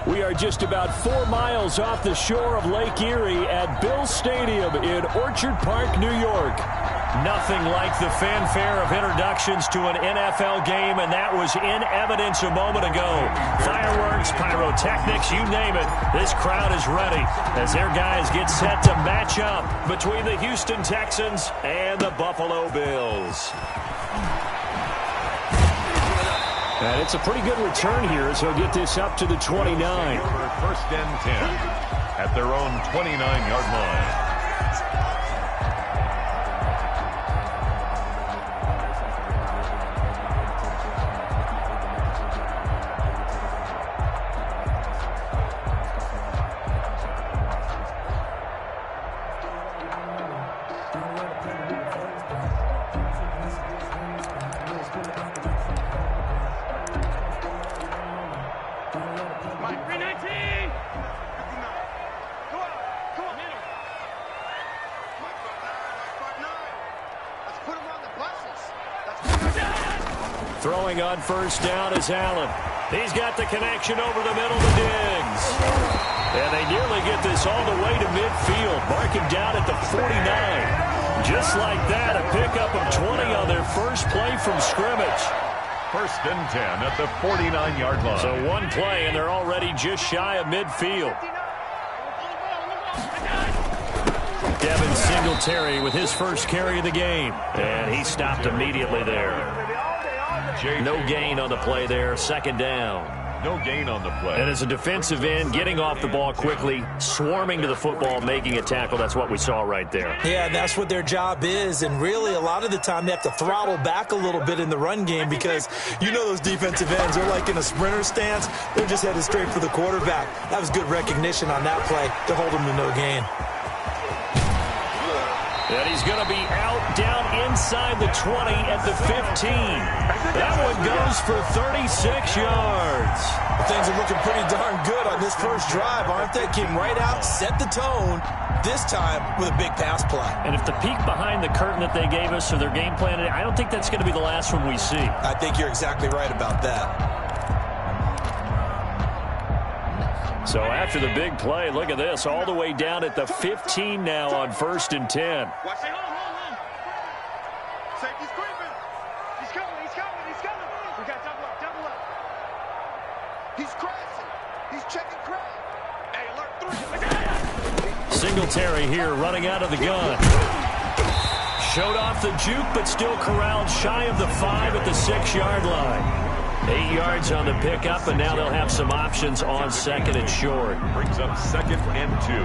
We are just about 4 miles off the shore of Lake Erie at Bill Stadium in Orchard Park, New York. Nothing like the fanfare of introductions to an NFL game, and that was in evidence a moment ago. Fireworks, pyrotechnics, you name it. This crowd is ready as their guys get set to match up between the Houston Texans and the Buffalo Bills. And it's a pretty good return here, so he'll get this up to the 29. First and 10 at their own 29-yard line. Throwing on first down is Allen. He's got the connection over the middle to Diggs. And they nearly get this all the way to midfield. Mark him down at the 49. Just like that, a pickup of 20 on their first play from scrimmage. First and 10 at the 49-yard line. So one play, and they're already just shy of midfield. Devin Singletary with his first carry of the game. And he stopped immediately there. No gain on the play there. Second down. No gain on the play. And as a defensive end, getting off the ball quickly, swarming to the football, making a tackle, that's what we saw right there. Yeah, that's what their job is. And really, a lot of the time, they have to throttle back a little bit in the run game because you know those defensive ends, they're like in a sprinter stance. They're just headed straight for the quarterback. That was good recognition on that play to hold them to no gain. And he's going to be out down inside the 20 at the 15. That one goes for 36 yards. Things are looking pretty darn good on this first drive, aren't they? Came right out, set the tone, this time with a big pass play. And if the peek behind the curtain that they gave us or their game plan, I don't think that's going to be the last one we see. I think you're exactly right about that. So after the big play, look at this, all the way down at the 15 now on first and 10. Watch it. Hold. Safety's creeping. He's coming. We got double up. He's crashing. He's checking crash. Hey, alert 3. Singletary here running out of the gun. Showed off the juke, but still corralled shy of the 5 at the 6-yard line. 8 yards on the pickup, and now they'll have some options on second and short. Brings up second and 2.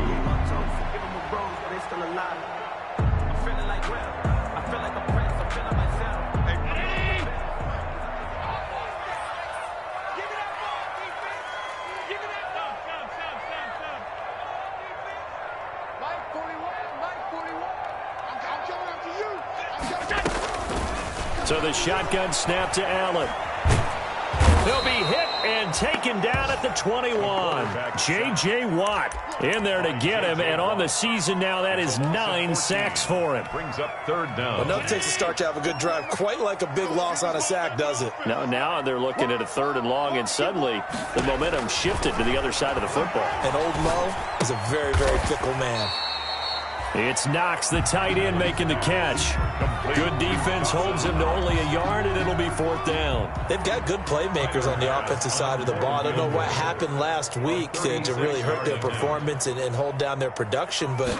So the shotgun snap to Allen. He'll be hit and taken down at the 21. J.J. Watt in there to get him, and on the season now, that is 9 sacks for him. Brings up third down. Well, nothing takes a start to have a good drive quite like a big loss on a sack, does it? Now they're looking at a third and long, and suddenly the momentum shifted to the other side of the football. And old Mo is a very, very fickle man. It's Knox, the tight end, making the catch. Good defense holds him to only a yard, and it'll be fourth down. They've got good playmakers on the offensive side of the ball. I don't know what happened last week to really hurt their performance and hold down their production, but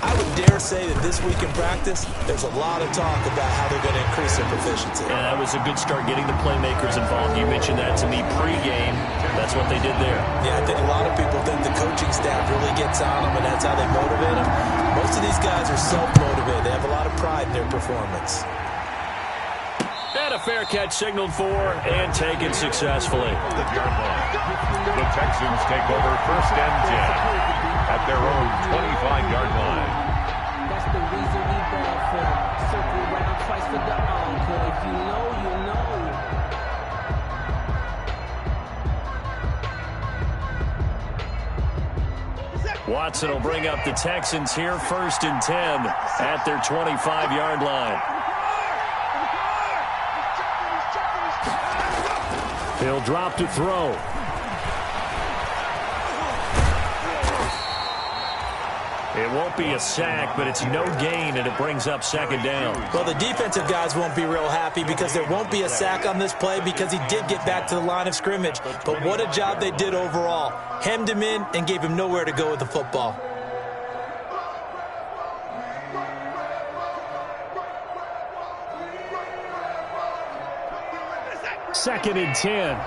I would dare say that this week in practice, there's a lot of talk about how they're going to increase their proficiency. And that was a good start getting the playmakers involved. You mentioned that to me pregame. That's what they did there. Yeah, I think a lot of people think the coaching staff really gets on them, and that's how they motivate them. Most of these guys are self-motivated. They have a lot of pride in their performance. And a fair catch signaled for and taken successfully. The Texans take over first and 10 at their own 25-yard line. That's the reason we ball for. Circle around twice for the encore. If you know, you know. Watson will bring up the Texans here first and 10 at their 25-yard line. He'll drop to throw. It won't be a sack, but it's no gain, and it brings up second down. Well, the defensive guys won't be real happy because there won't be a sack on this play because he did get back to the line of scrimmage. But what a job they did overall. Hemmed him in and gave him nowhere to go with the football. Second and 10.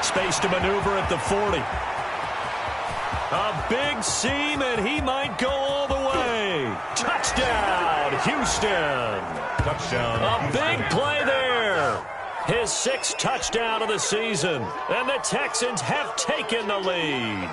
Space to maneuver at the 40. A big seam, and he might go all the way. Touchdown, Houston. Touchdown. A big play there. His 6th touchdown of the season, and the Texans have taken the lead.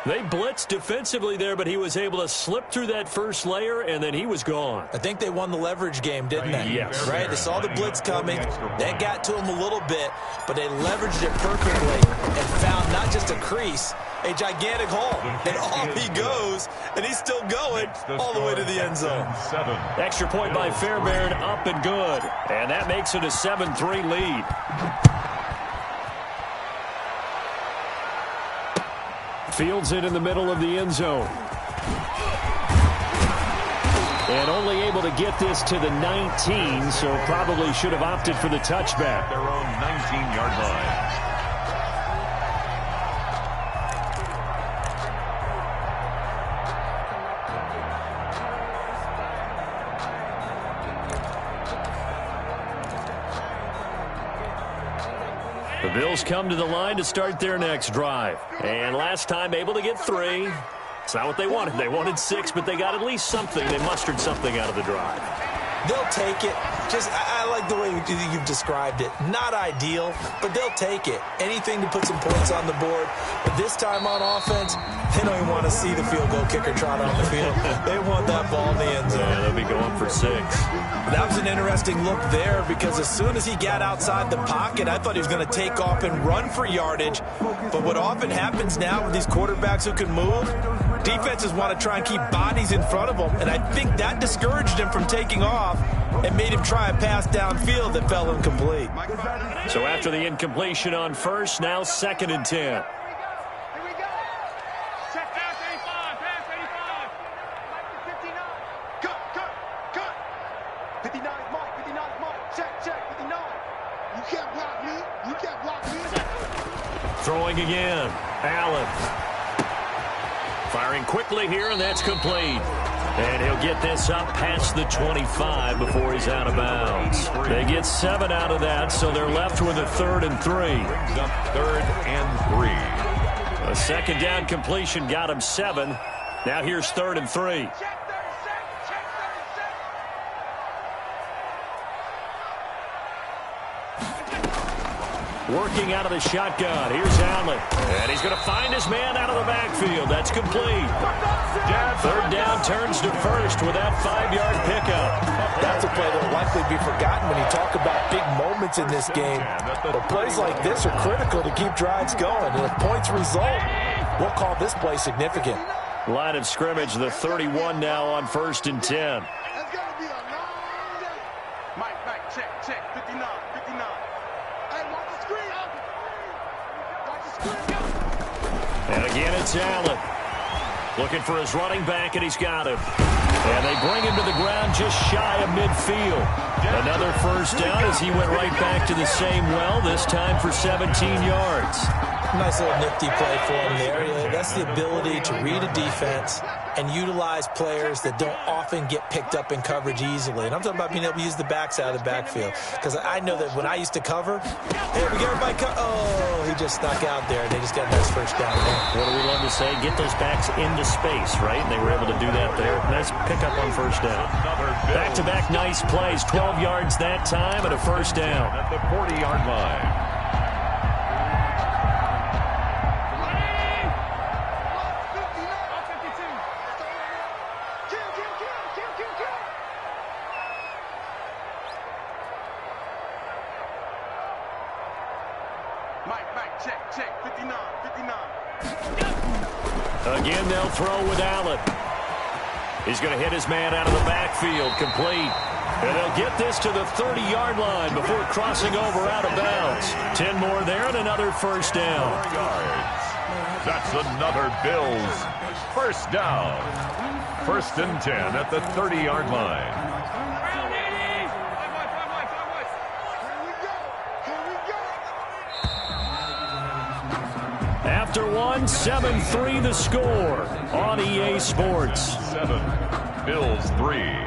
They blitzed defensively there, but he was able to slip through that first layer, and then he was gone. I think they won the leverage game, didn't they? Yes. Right? They saw the blitz coming. That got to him a little bit, but they leveraged it perfectly and found not just a crease, a gigantic hole. And off he goes, and he's still going all the way to the end zone. Extra point by Fairbairn, up and good. And that makes it a 7-3 lead. Fields it in the middle of the end zone. And only able to get this to the 19, so probably should have opted for the touchback. Their own 19-yard line. The Bills come to the line to start their next drive. And last time able to get 3. It's not what they wanted. They wanted 6, but they got at least something. They mustered something out of the drive. They'll take it. I like the way you've described it. Not ideal, but they'll take it. Anything to put some points on the board. But this time on offense, they don't even want to see the field goal kicker trot on the field. They want that ball in the end zone. Yeah, they'll be going for 6. That was an interesting look there because as soon as he got outside the pocket, I thought he was going to take off and run for yardage. But what often happens now with these quarterbacks who can move, defenses want to try and keep bodies in front of them. And I think that discouraged him from taking off and made him try a pass downfield that fell incomplete. So after the incompletion on first, now 2nd and 10. Here we go. Check pass 85, pass 85. 59. Cut. 59 is Mike, 59 is Mike. Check, 59. You can't block me. You can't block me. Throwing again. Allen. Firing quickly here, and that's complete. And he'll get this up past the 25 before he's out of bounds. They get 7 out of that, so they're left with a 3rd and 3. Brings up 3rd and 3. A second down completion got him 7. Now here's 3rd and 3. Check 37. Check 37. Working out of the shotgun. Here's Allen. And he's going to find his man out of the backfield. That's complete. 3rd down turns to first with that 5-yard pickup. That's a play that will likely be forgotten when you talk about big moments in this game. But plays like this are critical to keep drives going. And if points result, we'll call this play significant. Line of scrimmage, the 31 now on 1st and 10. It's going to be a long day. Mike, check. 59. Hey, watch the screen. Watch the screen. And again, it's Allen. Looking for his running back, and he's got him. And they bring him to the ground just shy of midfield. Another first down as he went right back to the same well, this time for 17 yards. Nice little nifty play for him there. That's the ability to read a defense and utilize players that don't often get picked up in coverage easily. And I'm talking about being able to use the backs out of the backfield. Because I know that when I used to cover, hey, we get everybody oh, he just snuck out there. They just got a nice first down there. What do we love to say? Get those backs into space, right? And they were able to do that there. Nice pickup on first down. Back-to-back nice plays. 12 yards that time and a first down. At the 40-yard line. Check, 59. Again, they'll throw with Allen. He's going to hit his man out of the backfield, complete. And they'll get this to the 30-yard line before crossing over out of bounds. 10 more there and another first down. 4 yards. That's another Bills first down. 1st and 10 at the 30-yard line. After one, 7-3 the score on EA Sports. 7, Bills 3.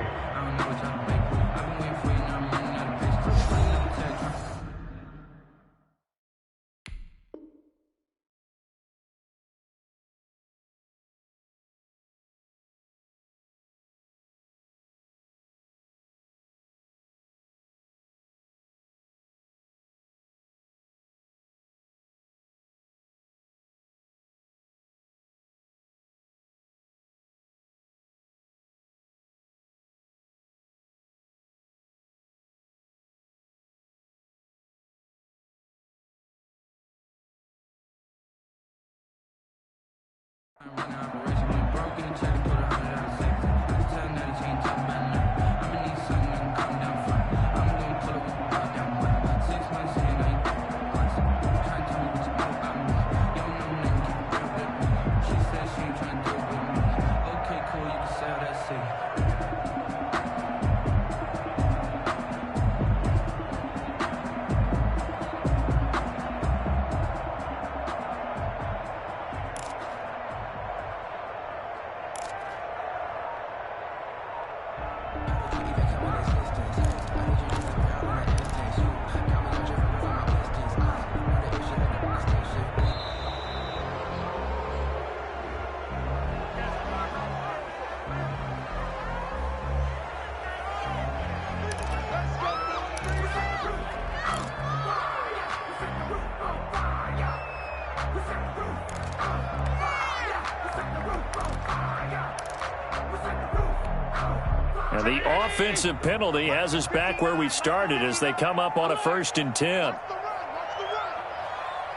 And the offensive penalty has us back where we started as they come up on a 1st and 10.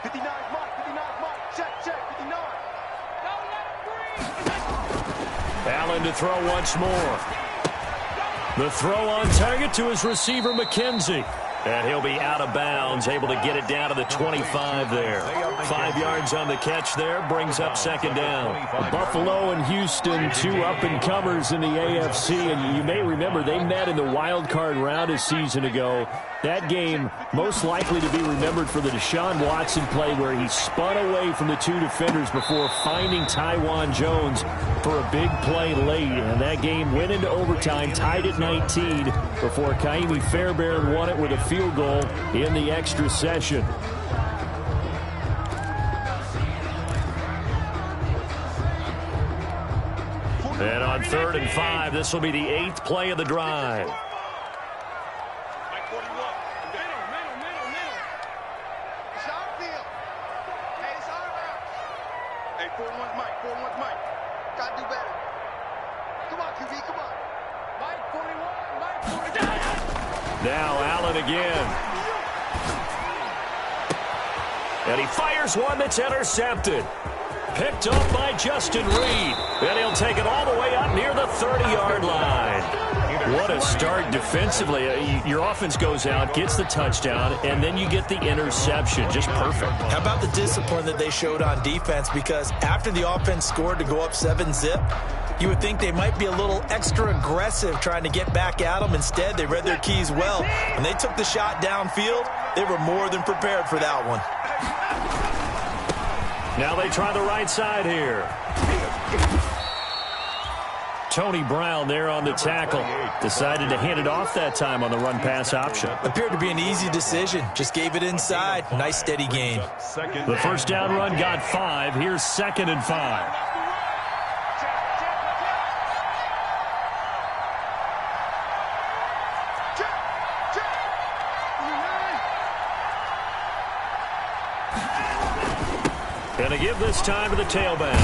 59, Mike, 59, Mike. Check, 59. Allen to throw once more. The throw on target to his receiver, McKenzie. And he'll be out of bounds, able to get it down to the 25 there. 5 yards on the catch there, brings up 2nd down. Buffalo and Houston, 2 up-and-comers in the AFC. And you may remember they met in the wild card round a season ago. That game most likely to be remembered for the Deshaun Watson play where he spun away from the 2 defenders before finding Tywan Jones for a big play late. And that game went into overtime, tied at 19 before Kaimi Fairbairn won it with a field goal in the extra session. And on 3rd and 5, this will be the 8th play of the drive. Now Allen again. And he fires one that's intercepted. Picked up by Justin Reed. And he'll take it all the way up near the 30-yard line. What a start defensively. Your offense goes out, gets the touchdown, and then you get the interception. Just perfect. How about the discipline that they showed on defense? Because after the offense scored to go up 7-zip, you would think they might be a little extra aggressive trying to get back at them. Instead, they read their keys well. When they took the shot downfield, they were more than prepared for that one. Now they try the right side here. Tony Brown there on the tackle. Decided to hand it off that time on the run-pass option. Appeared to be an easy decision. Just gave it inside. Nice, steady gain. The first down run got 5. Here's 2nd and 5. Going to give this time to the tailback.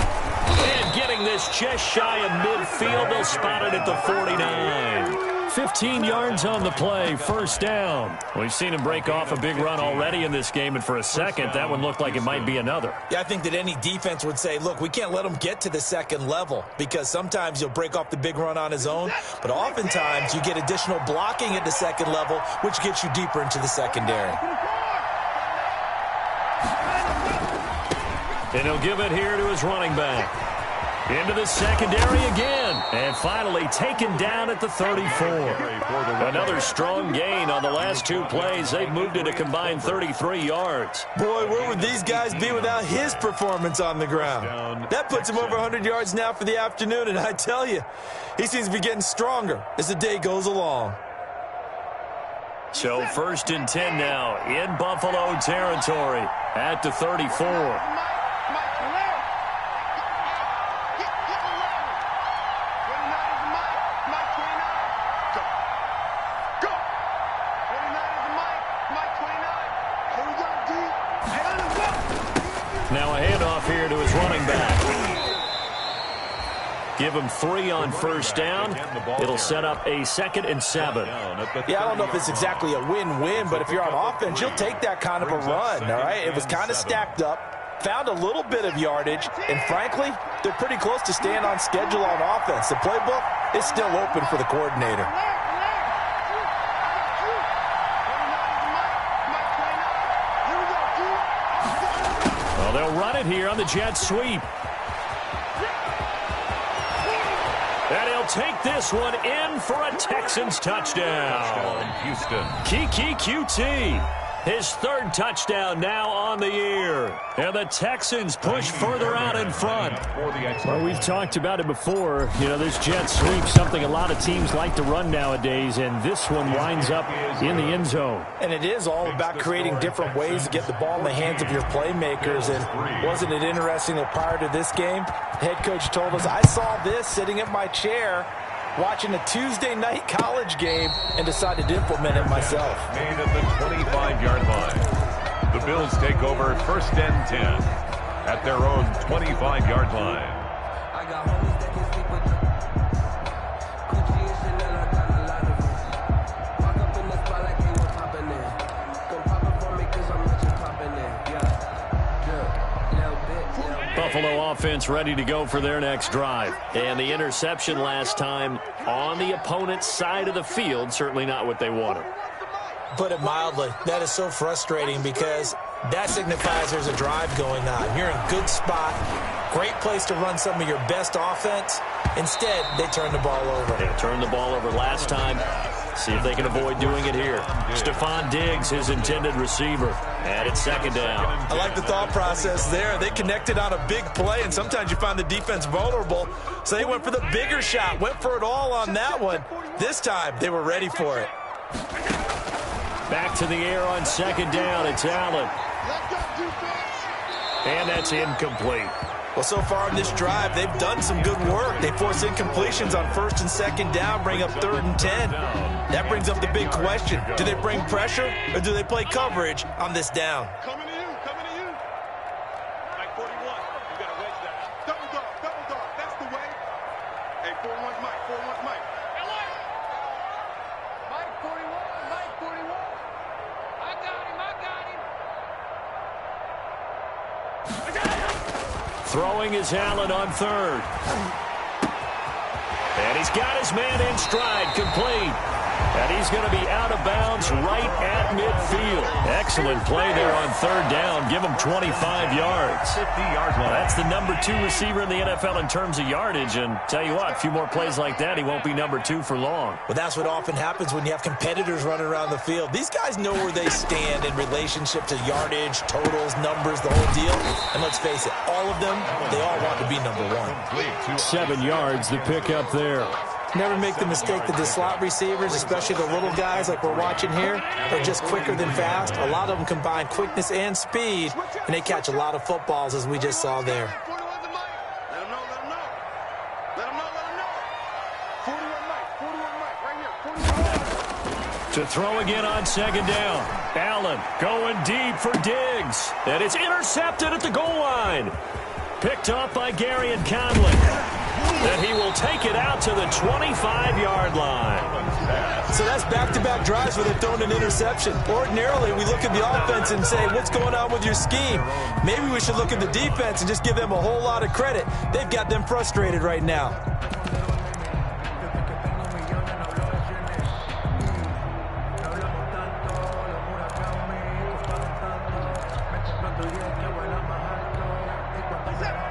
And getting this just shy of midfield. They'll spot it at the 49. 15 yards on the play, first down. We've seen him break off a big run already in this game, and for a second, that one looked like it might be another. Yeah, I think that any defense would say, look, we can't let him get to the second level because sometimes he'll break off the big run on his own, but oftentimes you get additional blocking at the second level, which gets you deeper into the secondary. And he'll give it here to his running back. Into the secondary again. And finally taken down at the 34. Another strong gain on the last two plays. They've moved it a combined 33 yards. Boy, where would these guys be without his performance on the ground? That puts him over 100 yards now for the afternoon, and I tell you, he seems to be getting stronger as the day goes along. So 1st and 10 now in Buffalo territory at the 34. Now a handoff here to his running back. Give him 3 on first down. It'll set up a 2nd and 7. Yeah, I don't know if it's exactly a win-win, but if you're on offense, you'll take that kind of a run, all right? It was kind of stacked up, found a little bit of yardage, and frankly, they're pretty close to staying on schedule on offense. The playbook is still open for the coordinator. Well, they'll run it here on the jet sweep. And he'll take this one in for a Texans touchdown. Houston. Kiki QT. His 3rd touchdown now on the year. And the Texans push further out in front. Well, we've talked about it before. You know, this jet sweep, something a lot of teams like to run nowadays, and this one winds up in the end zone. And it is all about creating different ways to get the ball in the hands of your playmakers. And wasn't it interesting that prior to this game, the head coach told us, I saw this sitting in my chair watching a Tuesday night college game and decided to implement it myself. Made at the 25-yard line. The Bills take over 1st and 10 at their own 25-yard line. I got homies that can speak with Gucci and Chanel, I got a lot of them. Walk up in the spot like ain't no poppin' there. Come pop it for me cause I'm rich and poppin' there. Yeah, little bit. Buffalo offense ready to go for their next drive. And the interception last time on the opponent's side of the field, certainly not what they wanted. Put it mildly, that is so frustrating because that signifies there's a drive going on. You're in a good spot, great place to run some of your best offense. Instead, they turn the ball over. They turned the ball over last time. See if they can avoid doing it here. Stephon Diggs, his intended receiver. And it's 2nd down. I like the thought process there. They connected on a big play, and sometimes you find the defense vulnerable. So they went for the bigger shot, went for it all on that one. This time, they were ready for it. Back to the air on 2nd down. It's Allen. And that's incomplete. Well, so far in this drive, they've done some good work. They force incompletions on 1st and 2nd down, bring up 3rd and 10. That brings up the big question. Do they bring pressure or do they play coverage on this down? Coming to you, coming to you. Mike 41, you got to wedge that. Double dog, that's the way. Hey, 4-1's Mike, 4-1's Mike. Mike 41, Mike 41. I got him. Throwing is Allen on 3rd. And he's got his man in stride, complete. And he's going to be out of bounds right at midfield. Excellent play there on 3rd down. Give him 25 yards. 50-yard line. That's the number 2 receiver in the NFL in terms of yardage. And tell you what, a few more plays like that, he won't be number 2 for long. Well, that's what often happens when you have competitors running around the field. These guys know where they stand in relationship to yardage, totals, numbers, the whole deal. And let's face it, all of them, they all want to be number 1. 7 yards, the pickup there. Never make the mistake that the slot receivers, especially the little guys like we're watching here, are just quicker than fast. A lot of them combine quickness and speed, and they catch a lot of footballs, as we just saw there. 41's Mike. Let him know. Let him know. 41 Mike, right here. 41. To throw again on 2nd down. Allen going deep for Diggs. And it's intercepted at the goal line. Picked off by Gary and Conley. And he will take it out to the 25-yard line. So that's back-to-back drives where they've thrown an interception. Ordinarily, we look at the offense and say, what's going on with your scheme? Maybe we should look at the defense and just give them a whole lot of credit. They've got them frustrated right now.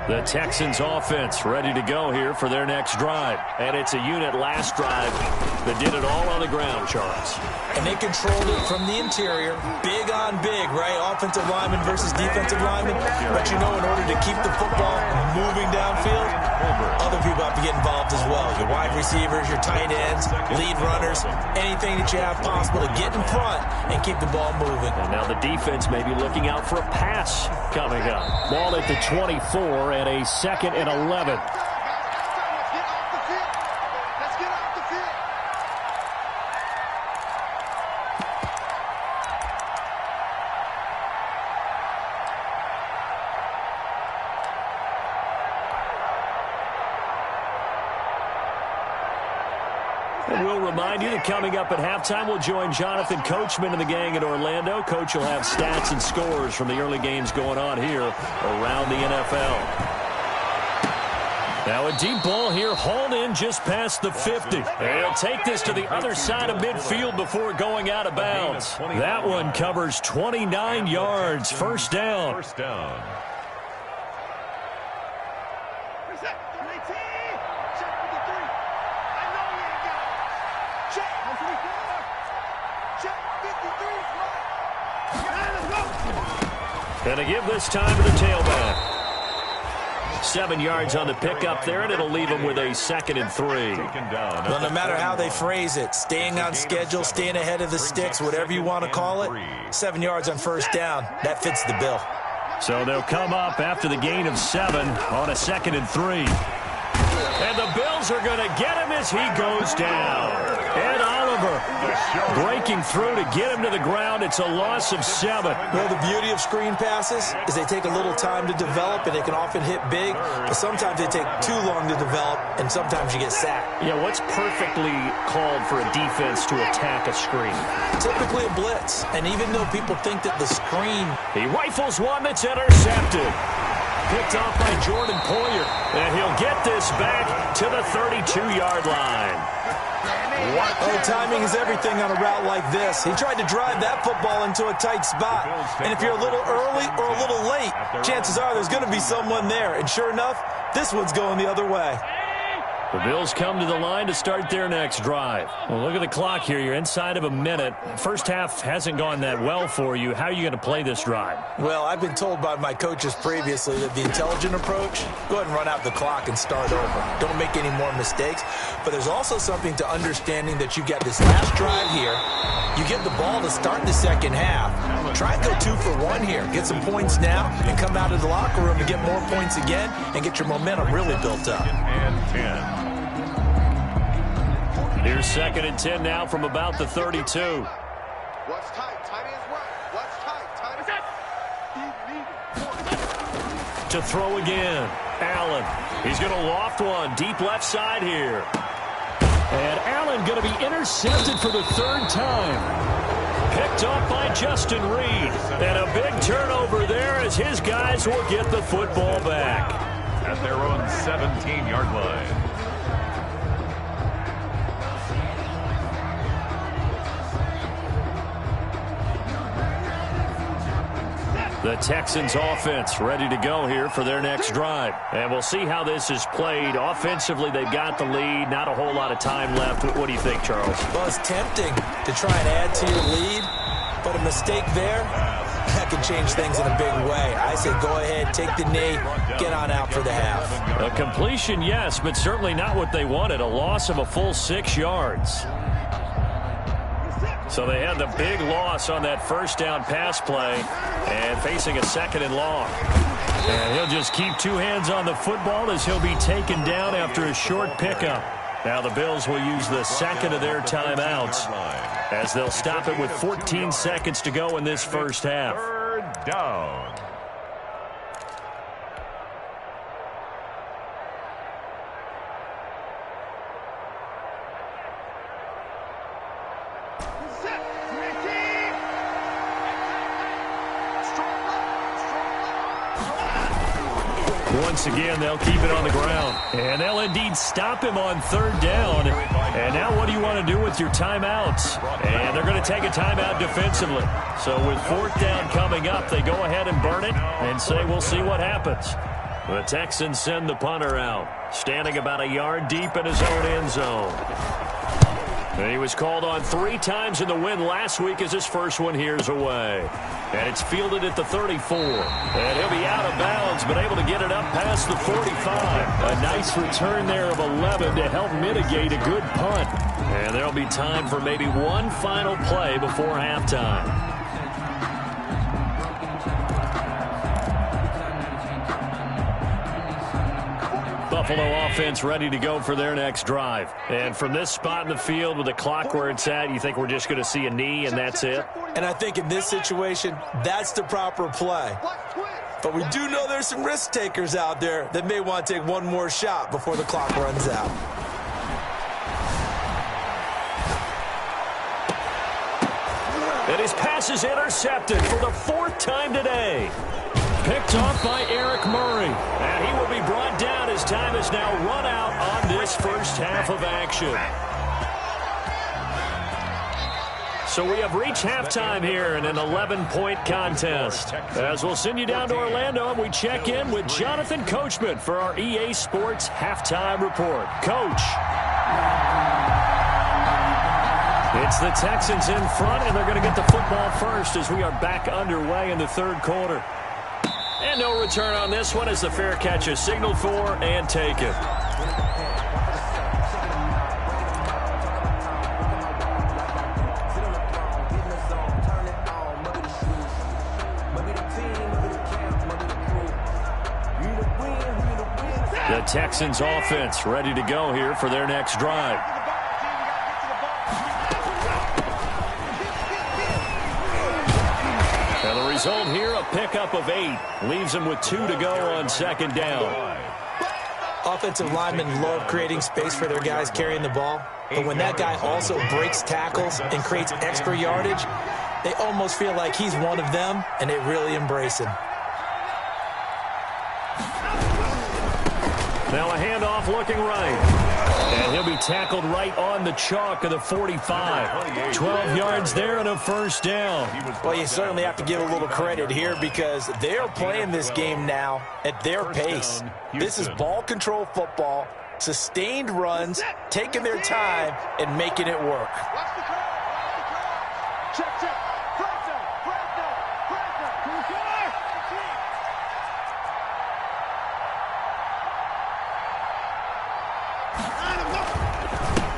The Texans offense ready to go here for their next drive. And it's a unit last drive that did it all on the ground, Charles. And they controlled it from the interior. Big on big, right? Offensive lineman versus defensive lineman. But you know, in order to keep the football moving downfield, other people have to get involved as well. Your wide receivers, your tight ends, lead runners, anything that you have possible to get in front and keep the ball moving. And now the defense may be looking out for a pass coming up. Ball at the 24 and a 2nd and 11. And we'll remind you that coming up at halftime, we'll join Jonathan Coachman and the gang in Orlando. Coach will have stats and scores from the early games going on here around the NFL. Now a deep ball here, hauled in just past the 50. And he'll take this to the other side of midfield before going out of bounds. That one covers 29 yards. First down. First down. And to give this time to the tailback. 7 yards on the pickup there, and it'll leave him with a 2nd and 3. Well, no matter how they phrase it, staying on schedule, staying ahead of the sticks, whatever you want to call it, 7 yards on first down, that fits the bill. So they'll come up after the gain of 7 on a 2nd and 3. And the Bills are going to get him as he goes down. Ed Oliver breaking through to get him to the ground. It's a loss of 7. Well, the beauty of screen passes is they take a little time to develop, and they can often hit big, but sometimes they take too long to develop, and sometimes you get sacked. Yeah, what's perfectly called for a defense to attack a screen? Typically a blitz, and even though people think that the screen... He rifles one that's intercepted. Picked off by Jordan Poyer, and he'll get this back to the 32-yard line. Oh, timing is everything on a route like this. He tried to drive that football into a tight spot. And if you're a little early or a little late, chances are there's going to be someone there. And sure enough, this one's going the other way. The Bills come to the line to start their next drive. Well, look at the clock here. You're inside of a minute. First half hasn't gone that well for you. How are you going to play this drive? Well, I've been told by my coaches previously that the intelligent approach, go ahead and run out the clock and start over. Don't make any more mistakes. But there's also something to understanding that you got this last drive here. You get the ball to start the second half. Try and go 2 for 1 here. Get some points now and come out of the locker room and get more points again and get your momentum really built up. And 10. Here's 2nd and 10 now from about the 32. What's tight? Timing is right. What's tight? Timing is To throw again. Allen. He's going to loft one deep left side here. And Allen going to be intercepted for the 3rd time. Picked up by Justin Reed. And a big turnover there as his guys will get the football back. At their own 17-yard line. The Texans offense ready to go here for their next drive. And we'll see how this is played. Offensively, they've got the lead. Not a whole lot of time left. What do you think, Charles? Well, it's tempting to try and add to your lead, but a mistake there, that can change things in a big way. I say go ahead, take the knee, get on out for the half. A completion, yes, but certainly not what they wanted. A loss of a full 6 yards. So they had the big loss on that first down pass play and facing a 2nd and long. And he'll just keep 2 hands on the football as he'll be taken down after a short pickup. Now the Bills will use the 2nd of their timeouts as they'll stop it with 14 seconds to go in this first half. 3rd down. Once again, they'll keep it on the ground. And they'll indeed stop him on third down. And now what do you want to do with your timeouts? And they're going to take a timeout defensively. So with fourth down coming up, they go ahead and burn it and say we'll see what happens. The Texans send the punter out, standing about a yard deep in his own end zone. And he was called on 3 times in the win last week as his first one here's away. And it's fielded at the 34. And he'll be out of bounds, but able to get it up past the 45. A nice return there of 11 to help mitigate a good punt. And there'll be time for maybe one final play before halftime. Buffalo offense ready to go for their next drive. And from this spot in the field with the clock where it's at, you think we're just going to see a knee and that's it? And I think in this situation, that's the proper play. But we do know there's some risk takers out there that may want to take one more shot before the clock runs out. And his pass is intercepted for the 4th time today. Picked off by Eric Murray. And he will be brought down as time is now run out on this first half of action. So we have reached halftime here in an 11-point contest. As we'll send you down to Orlando, and we check in with Jonathan Coachman for our EA Sports Halftime Report. Coach. It's the Texans in front, and they're going to get the football first as we are back underway in the third quarter. And no return on this one as the fair catch is signaled for and taken. The Texans offense ready to go here for their next drive. And the result here, a pickup of 8. Leaves them with 2 to go on second down. Offensive linemen love creating space for their guys carrying the ball. But when that guy also breaks tackles and creates extra yardage, they almost feel like he's one of them, and they really embrace him. Now a handoff looking right. And he'll be tackled right on the chalk of the 45. 12 yards there and a first down. Well, you certainly have to give a little credit here because they're playing this game now at their pace. This is ball control football, sustained runs, taking their time, and making it work.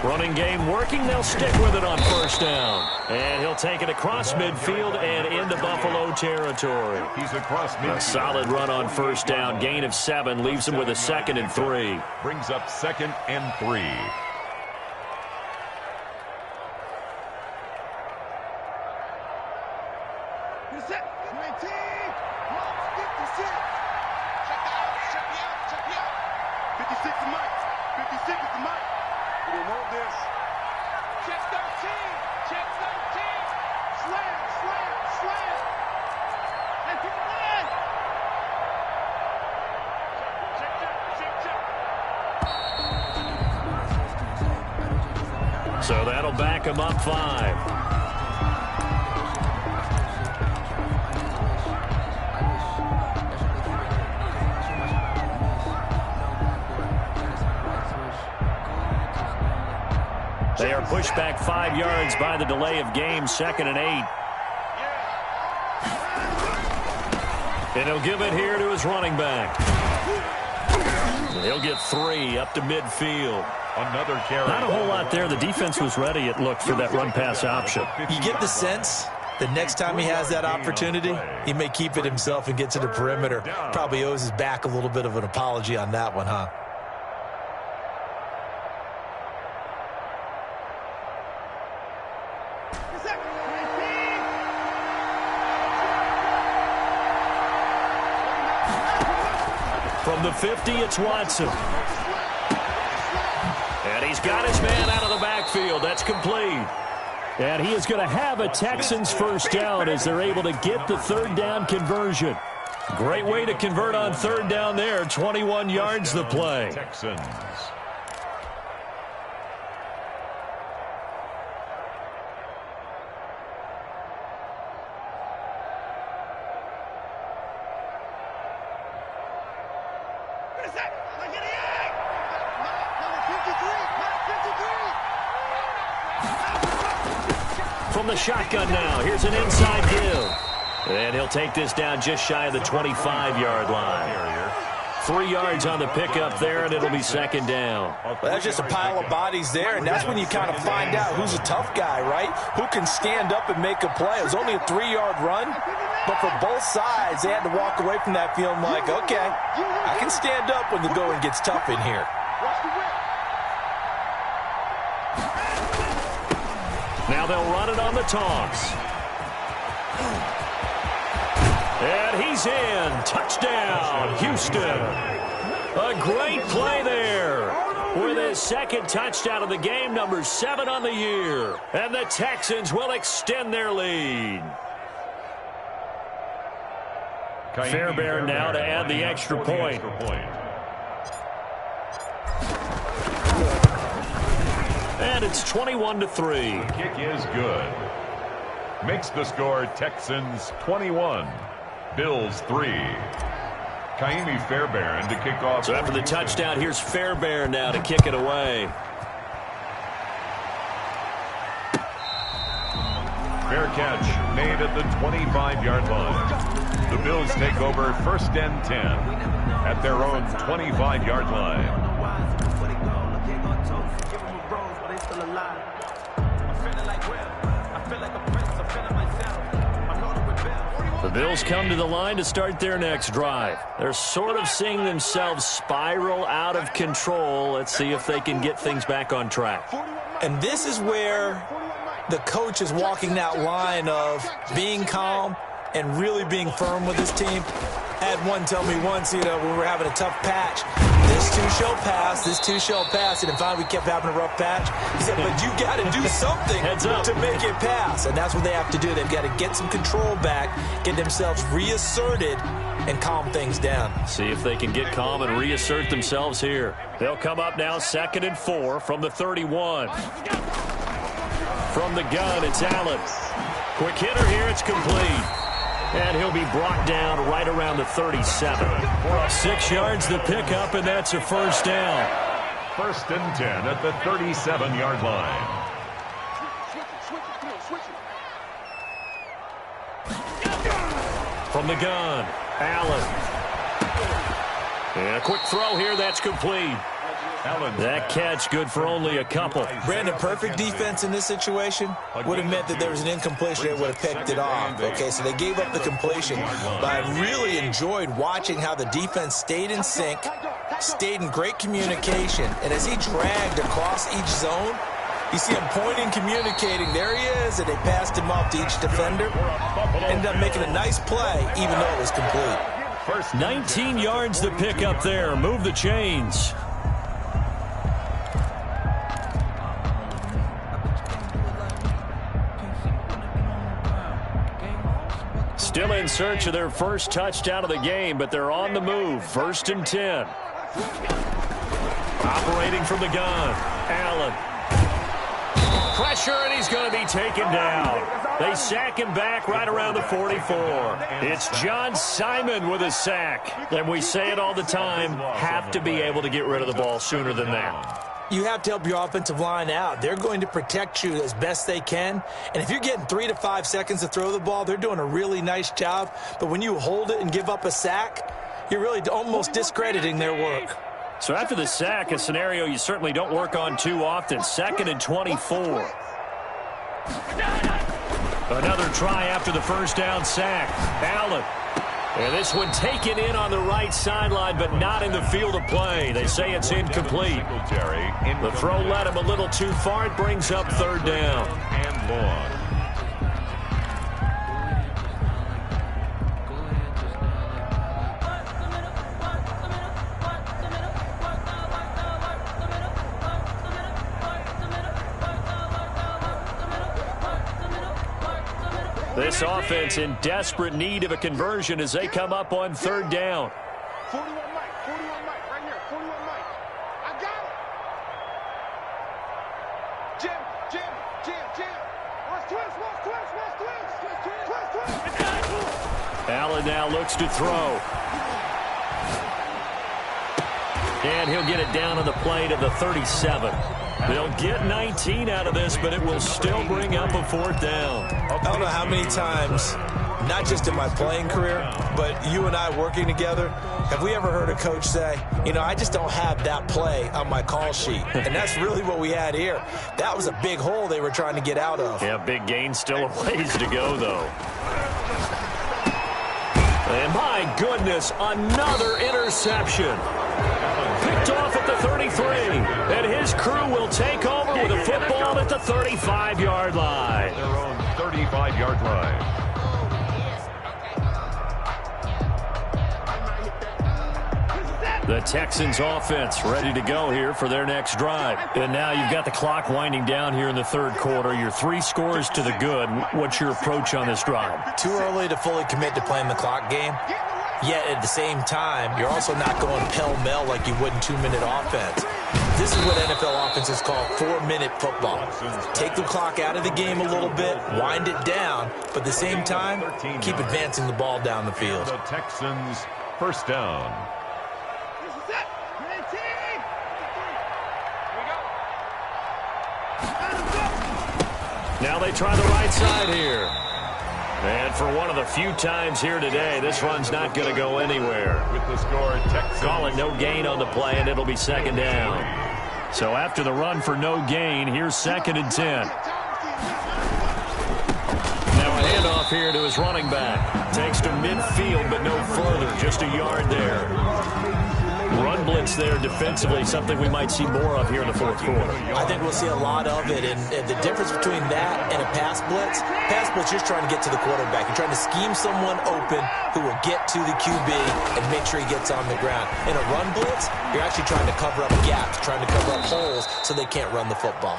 Running game working. They'll stick with it on first down. And he'll take it across midfield and into Buffalo territory. He's across midfield. A solid run on first down. Gain of 7 leaves him with a 2nd and 3. Brings up 2nd and 3. So that'll back him up 5. They are pushed back 5 yards by the delay of game, 2nd and 8. And he'll give it here to his running back. He'll get 3 up to midfield. Another carry. Not a whole lot there. The defense was ready, it looked, for that run-pass option. You get the sense the next time he has that opportunity, he may keep it himself and get to the perimeter. Probably owes his back a little bit of an apology on that one, huh? From the 50, it's Watson. And he's got his man out of the backfield. That's complete. And he is going to have a Texans first down as they're able to get the 3rd down conversion. Great way to convert on third down there. 21 yards the play. Texans. From the shotgun now, here's an inside give. And he'll take this down just shy of the 25-yard line. 3 yards on the pickup there, and it'll be second down. Well, that's just a pile of bodies there, and that's when you kind of find out who's a tough guy, right? Who can stand up and make a play. It was only a 3-yard run, but for both sides, they had to walk away from that feeling like, okay, I can stand up when the going gets tough in here. Now they'll run it on the toss. And he's in. Touchdown, Houston. A great play there. With his second touchdown of the game, number 7 on the year. And the Texans will extend their lead. Fairbairn now to add the extra point. And it's 21-3. The kick is good. Makes the score Texans 21. Bills 3. Kaimi Fairbairn to kick off. So after the touchdown, here's Fairbairn now to kick it away. Fair catch made at the 25-yard line. The Bills take over 1st and 10 at their own 25-yard line. The Bills come to the line to start their next drive. They're sort of seeing themselves spiral out of control. Let's see if they can get things back on track. And this is where the coach is walking that line of being calm and really being firm with his team. I had one tell me once, when we were having a tough patch, this too shall pass, this too shall pass. And finally we kept having a rough patch. He said, but you got to do something to make it pass. And that's what they have to do. They've got to get some control back, get themselves reasserted, and calm things down. See if they can get calm and reassert themselves here. They'll come up now 2nd and 4 from the 31. From the gun, it's Allen. Quick hitter here, it's complete. And he'll be brought down right around the 37. 6 yards the pickup, and that's a first down. 1st and 10 at the 37-yard line. From the gun, Allen. And a quick throw here, that's complete. That catch good for only a couple. Brandon, perfect defense in this situation would have meant that there was an incompletion. They would have picked it off. Okay, so they gave up the completion. But I really enjoyed watching how the defense stayed in sync, stayed in great communication. And as he dragged across each zone, you see him pointing, communicating. There he is, and they passed him off to each defender. Ended up making a nice play, even though it was complete. 19 yards the pickup there. Move the chains. Still in search of their first touchdown of the game, but they're on the move. 1st and 10. Operating from the gun, Allen. Pressure, and he's going to be taken down. They sack him back right around the 44. It's John Simon with a sack. And we say it all the time, have to be able to get rid of the ball sooner than that. You have to help your offensive line out. They're going to protect you as best they can. And if you're getting 3 to 5 seconds to throw the ball, they're doing a really nice job. But when you hold it and give up a sack, you're really almost discrediting their work. So after the sack, a scenario you certainly don't work on too often. 2nd and 24. Another try after the first down sack. Allen. And this one taken in on the right sideline, but not in the field of play. They say it's incomplete. The throw led him a little too far. It brings up 3rd down. And long. This offense in desperate need of a conversion as they come up on third down. 41 Mike, right here, 41 Mike. I got it. Jim. Twist. Allen now looks to throw. And he'll get it down on the play to the 37. They'll get 19 out of this, but it will still bring up a fourth down. I don't know how many times, not just in my playing career, but you and I working together, have we ever heard a coach say, you know, I just don't have that play on my call sheet. And that's really what we had here. That was a big hole they were trying to get out of. Yeah, big gain, still a ways to go, though. And my goodness, another interception. Picked off at the 33. And his crew will take over with a football at the 35-yard line. Their own 35-yard line. The Texans offense ready to go here for their next drive. And now you've got the clock winding down here in the third quarter. Your 3 scores to the good. What's your approach on this drive? Too early to fully commit to playing the clock game. Yet at the same time, you're also not going pell-mell like you would in 2-minute offense. This is what NFL offenses call 4-minute football. Take the clock out of the game a little bit, wind it down, but at the same time, keep advancing the ball down the field. The Texans first down. Now they try the right side here. And for one of the few times here today, this run's not going to go anywhere. With the score, Texans. Call it no gain on the play, and it'll be second down. So after the run for no gain, here's 2nd and 10. Now a handoff here to his running back. Takes to midfield, but no further. Just a yard there. Run blitz there defensively, something we might see more of here in the fourth quarter. I think we'll see a lot of it, and the difference between that and a pass blitz, you're just trying to get to the quarterback. You're trying to scheme someone open who will get to the QB and make sure he gets on the ground. In a run blitz, you're actually trying to cover up gaps, trying to cover up holes so they can't run the football.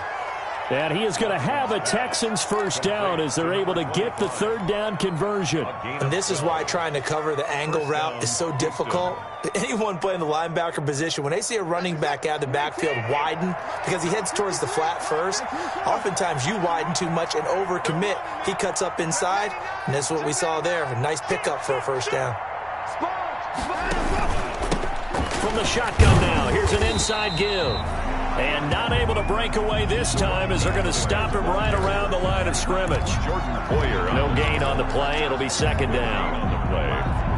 And he is going to have a Texans first down as they're able to get the third down conversion. And this is why trying to cover the angle route is so difficult. Anyone playing the linebacker position, when they see a running back out of the backfield widen, because he heads towards the flat first, oftentimes you widen too much and overcommit. He cuts up inside, and that's what we saw there. A nice pickup for a first down. From the shotgun now, here's an inside give. And not able to break away this time as they're going to stop him right around the line of scrimmage. Jordan Poyer. No gain on the play. It'll be second down. On the play.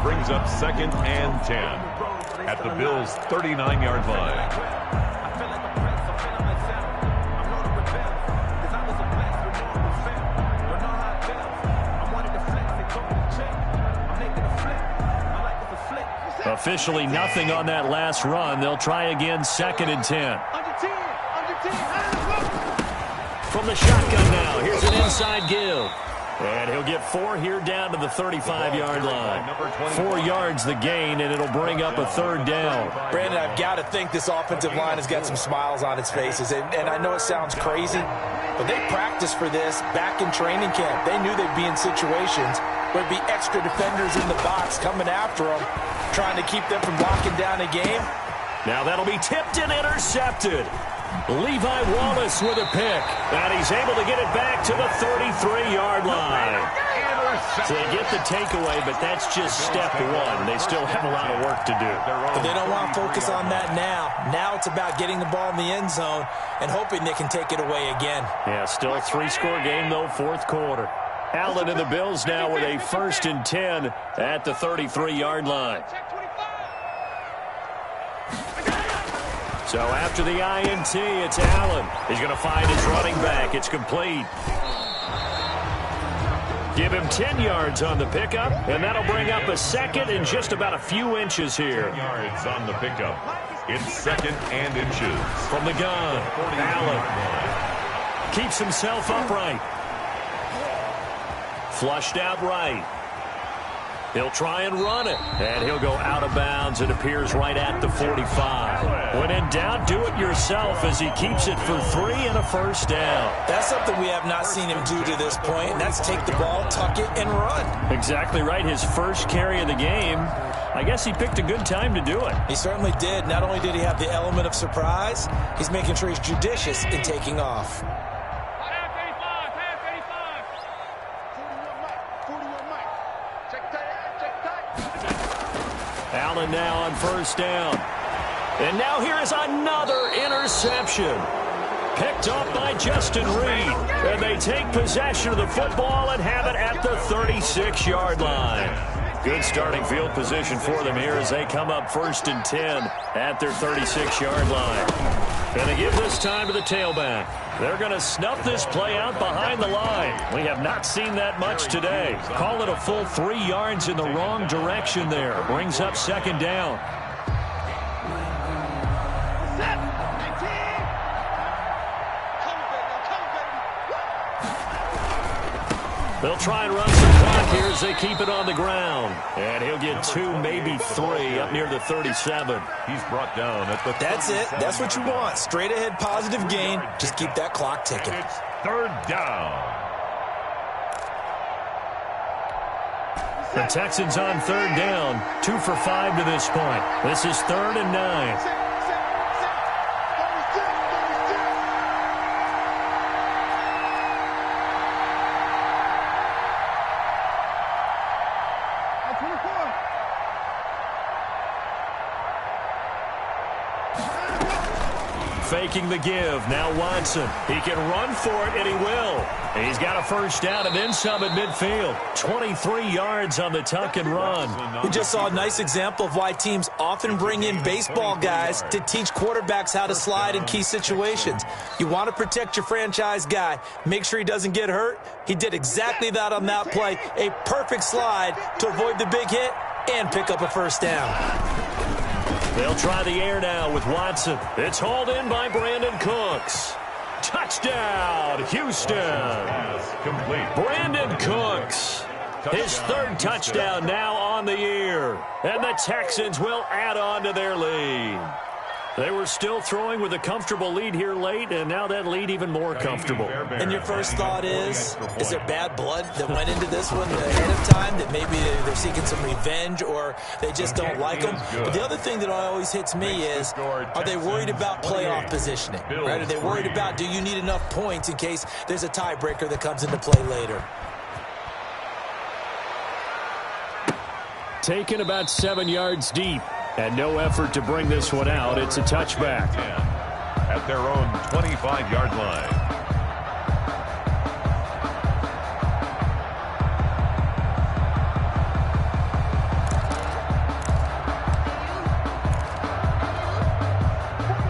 Brings up 2nd and 10 at the Bills' 39-yard line. Officially nothing on that last run. They'll try again, 2nd and 10. From the shotgun now, here's an inside give. And he'll get 4 here down to the 35-yard line. 4 yards the gain, and it'll bring up a third down. Brandon, I've got to think this offensive line has got some smiles on its faces. And I know it sounds crazy, but they practiced for this back in training camp. They knew they'd be in situations where there'd be extra defenders in the box coming after them, trying to keep them from locking down a game. Now that'll be tipped and intercepted. Levi Wallace with a pick. And he's able to get it back to the 33-yard line. So they get the takeaway, but that's just step one. They still have a lot of work to do. But they don't want to focus on that now. Now it's about getting the ball in the end zone and hoping they can take it away again. Yeah, still a 3-score game, though, fourth quarter. Allen and the Bills now with a 1st and 10 at the 33-yard line. So after the INT, it's Allen. He's going to find his running back. It's complete. Give him 10 yards on the pickup, and that'll bring up a second and just about a few inches here. 10 yards on the pickup. It's 2nd and inches. From the gun, Allen keeps himself upright. Flushed out right. He'll try and run it. And he'll go out of bounds. It appears right at the 45. When in doubt, do it yourself as he keeps it for 3 and a first down. That's something we have not seen him do to this point, and that's take the ball, tuck it, and run. Exactly right. His first carry of the game. I guess he picked a good time to do it. He certainly did. Not only did he have the element of surprise, he's making sure he's judicious in taking off. Allen now on first down. And now here is another interception. Picked up by Justin Reed. And they take possession of the football and have it at the 36-yard line. Good starting field position for them here as they come up 1st and 10 at their 36-yard line. And they give this time to the tailback. They're going to snuff this play out behind the line. We have not seen that much today. Call it a full 3 yards in the wrong direction there. Brings up 2nd down. They'll try and run some clock here as they keep it on the ground. And he'll get 2, maybe 3 up near the 37. He's brought down at the 37. That's it. That's what you want. Straight ahead positive gain. Just keep that clock ticking. It's 3rd down. The Texans on 3rd down. 2 for 5 to this point. This is 3rd and 9. Faking the give. Now Watson. He can run for it, and he will. He's got a first down and then some at midfield. 23 yards on the tuck and run. We just saw a nice example of why teams often bring in baseball guys to teach quarterbacks how to slide in key situations. You want to protect your franchise guy. Make sure he doesn't get hurt. He did exactly that on that play. A perfect slide to avoid the big hit and pick up a first down. They'll try the air now with Watson. It's hauled in by Brandon Cooks. Touchdown, Houston. Complete. Brandon Cooks. His 3rd touchdown now on the year. And the Texans will add on to their lead. They were still throwing with a comfortable lead here late, and now that lead even more comfortable. And your first thought is there bad blood that went into this one ahead of time, that maybe they're seeking some revenge or they just don't like them? But the other thing that always hits me is, are they worried about playoff positioning? Right? Are they worried about, do you need enough points in case there's a tiebreaker that comes into play later? Taken about 7 yards deep. And no effort to bring this one out. It's a touchback. At their own 25-yard line.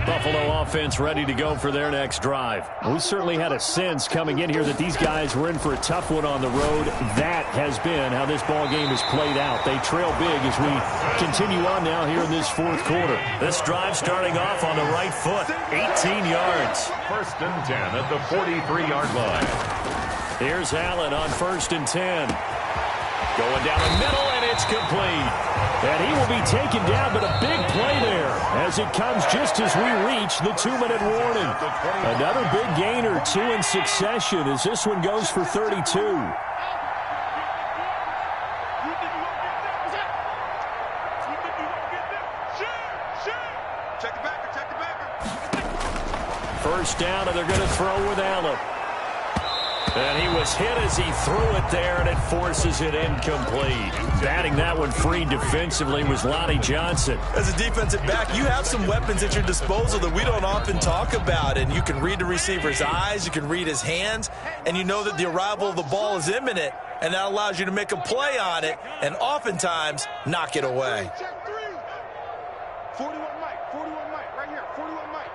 Buffalo offense ready to go for their next drive. We certainly had a sense coming in here that these guys were in for a tough one on the road. That has been how this ball game has played out. They trail big as we continue on now here in this 4th quarter. This drive starting off on the right foot, 18 yards. 1st and 10 at the 43-yard line. Here's Allen on 1st and 10. Going down the middle, and it's complete. And he will be taken down, but a big play there as it comes just as we reach the 2-minute warning. Another big gain or 2 in succession as this one goes for 32. First down, and they're going to throw with Allen. And he was hit as he threw it there, and it forces it incomplete. Batting that one free defensively was Lonnie Johnson. As a defensive back, you have some weapons at your disposal that we don't often talk about. And you can read the receiver's eyes, you can read his hands, and you know that the arrival of the ball is imminent. And that allows you to make a play on it and oftentimes knock it away. 41 Mike, 41 Mike, right here, 41 Mike.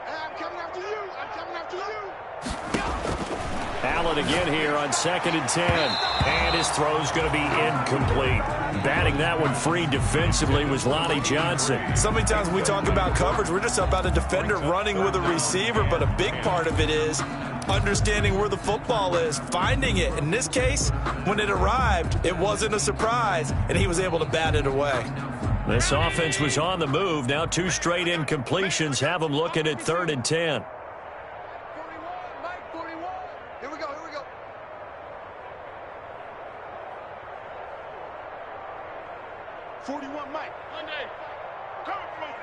I'm coming after you, I'm coming after you. Allen again here on 2nd and 10. And his throw's going to be incomplete. Batting that one free defensively was Lonnie Johnson. So many times when we talk about coverage, we're just about a defender running with a receiver, but a big part of it is understanding where the football is, finding it. In this case, when it arrived, it wasn't a surprise, and he was able to bat it away. This offense was on the move. Now 2 straight incompletions have them looking at 3rd and 10. 41, Mike, 41. Here we go, here we go. 41, Mike. Monday. Come from.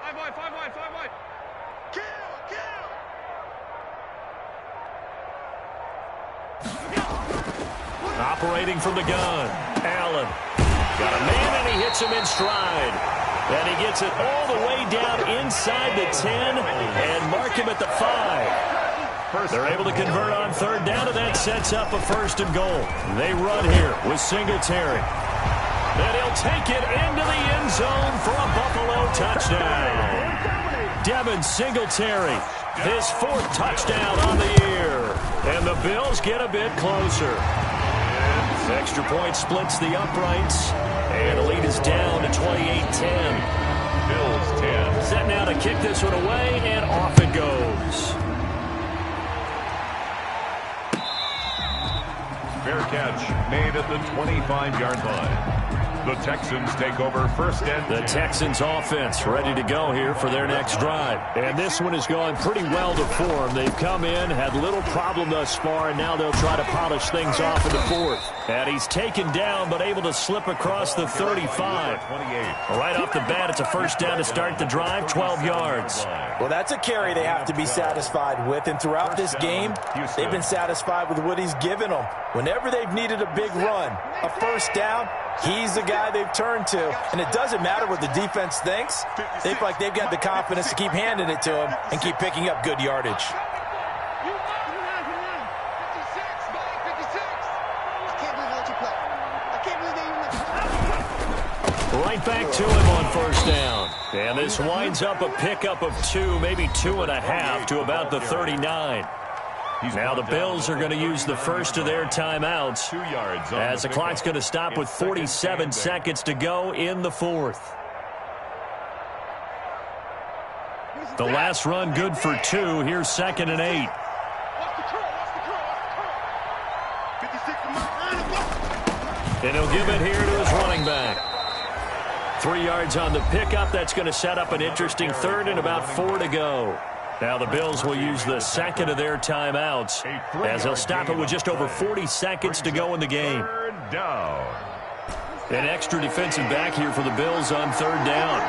5 wide, 5 wide, 5 wide. Kill, kill. Operating from the gun, Allen. Got a man, and he hits him in stride. And he gets it all the way down inside the 10 and mark him at the 5. They're able to convert on 3rd down, and that sets up a 1st and goal. They run here with Singletary. And he'll take it into the end zone for a Buffalo touchdown. Devin Singletary, his 4th touchdown on the year. And the Bills get a bit closer. Extra point splits the uprights. And the lead is down to 28-10. Bills 10. Set now to kick this one away, and off it goes. Fair catch made at the 25-yard line. The Texans take over 1st and 10. The Texans offense ready to go here for their next drive. And this one has gone pretty well to form. They've come in, had little problem thus far, and now they'll try to polish things off in the 4th. And he's taken down, but able to slip across the 35. Right off the bat, it's a 1st down to start the drive, 12 yards. Well, that's a carry they have to be satisfied with, and throughout this game, they've been satisfied with what he's given them. Whenever they've needed a big run, a 1st down, he's the guy they've turned to. And it doesn't matter what the defense thinks. They feel like they've got the confidence to keep handing it to him and keep picking up good yardage. Right back to him on 1st down. And this winds up a pickup of 2, maybe 2.5 to about the 39. Now the Bills are going to use the first of their timeouts 2 yards as the clock's going to stop with 47 seconds to go in the 4th. The last run good for 2. Here's 2nd and 8. And he'll give it here to his running back. 3 yards on the pickup. That's going to set up an interesting 3rd and about 4 to go. Now the Bills will use the 2nd of their timeouts as they'll stop it with just over 40 seconds to go in the game. An extra defensive back here for the Bills on 3rd down.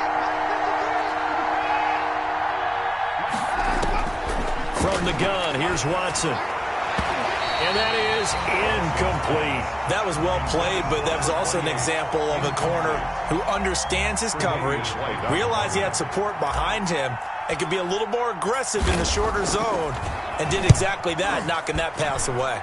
From the gun, here's Watson. And that is incomplete. That was well played, but that was also an example of a corner who understands his coverage, realized he had support behind him, and could be a little more aggressive in the shorter zone, and did exactly that, knocking that pass away.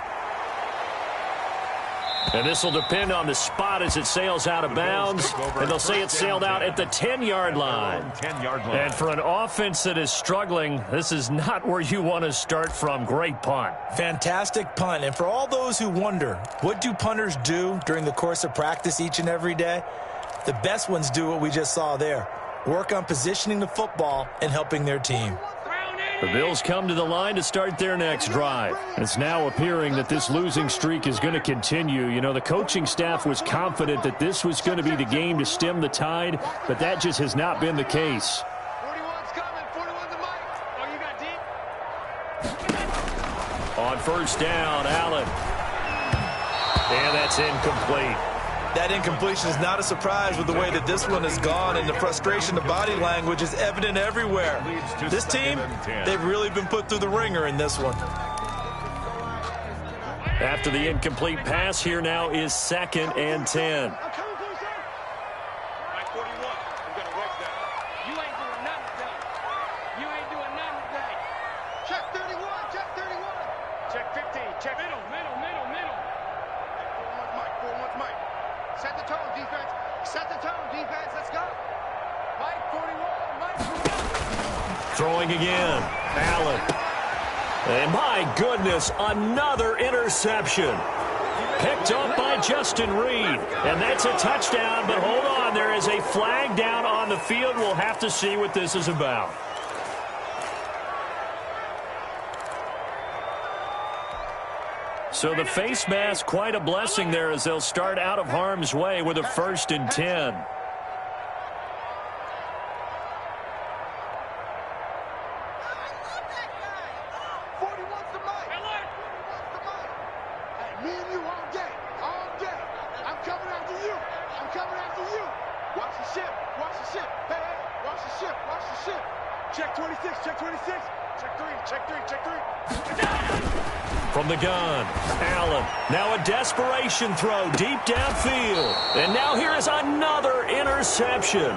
And this will depend on the spot as it sails out of bounds. And they'll say it sailed out at the 10-yard line. And for an offense that is struggling, this is not where you want to start from. Great punt. Fantastic punt. And for all those who wonder, what do punters do during the course of practice each and every day? The best ones do what we just saw there. Work on positioning the football and helping their team. The Bills come to the line to start their next drive. It's now appearing that this losing streak is going to continue. You know, the coaching staff was confident that this was going to be the game to stem the tide, but that just has not been the case. 41's coming. 41's a mic. Oh, you got deep? On 1st down, Allen. And that's incomplete. That incompletion is not a surprise with the way that this one has gone, and the frustration, the body language is evident everywhere. This team, they've really been put through the ringer in this one. After the incomplete pass, here now is 2nd and 10. Check 31, check 31. Check 15, check middle. 41's Mike. Set the tone, defense. Set the tone, defense. Let's go. Mike, 41, Mike. Throwing again, Allen. And my goodness, another interception. Picked up by Justin Reed. And that's a touchdown, but hold on. There is a flag down on the field. We'll have to see what this is about. So the face mask, quite a blessing there as they'll start out of harm's way with a 1st and 10. Check 26, check 26. Check 3, check 3, check 3. From the gun, Allen. Now a desperation throw deep downfield. And now here is another interception.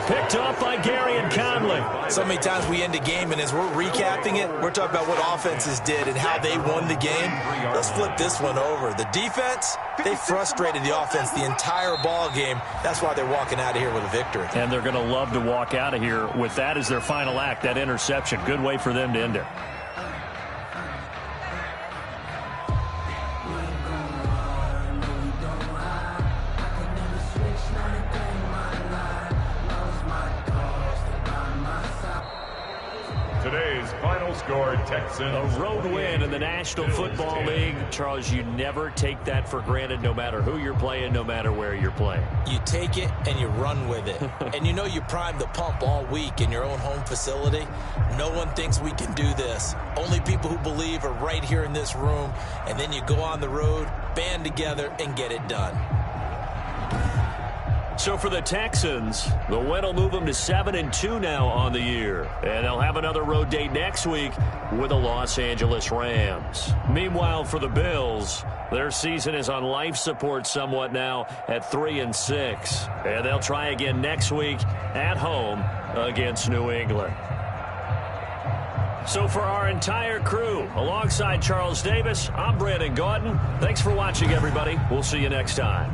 Picked up by Gary and Conley. So many times we end a game, and as we're recapping it, we're talking about what offenses did and how they won the game. Let's flip this one over. The defense, they frustrated the offense the entire ball game. That's why they're walking out of here with a victory. And they're going to love to walk out of here with that as their final act, that interception. Good way for them to end it. Today's final score, Texans. A road win in the National Football League. Charles, you never take that for granted, no matter who you're playing, no matter where you're playing. You take it and you run with it. And you know you primed the pump all week in your own home facility. No one thinks we can do this. Only people who believe are right here in this room. And then you go on the road, band together, and get it done. So for the Texans, the win will move them to 7-2 now on the year. And they'll have another road date next week with the Los Angeles Rams. Meanwhile, for the Bills, their season is on life support somewhat now at 3-6. And they'll try again next week at home against New England. So for our entire crew, alongside Charles Davis, I'm Brandon Gaudin. Thanks for watching, everybody. We'll see you next time.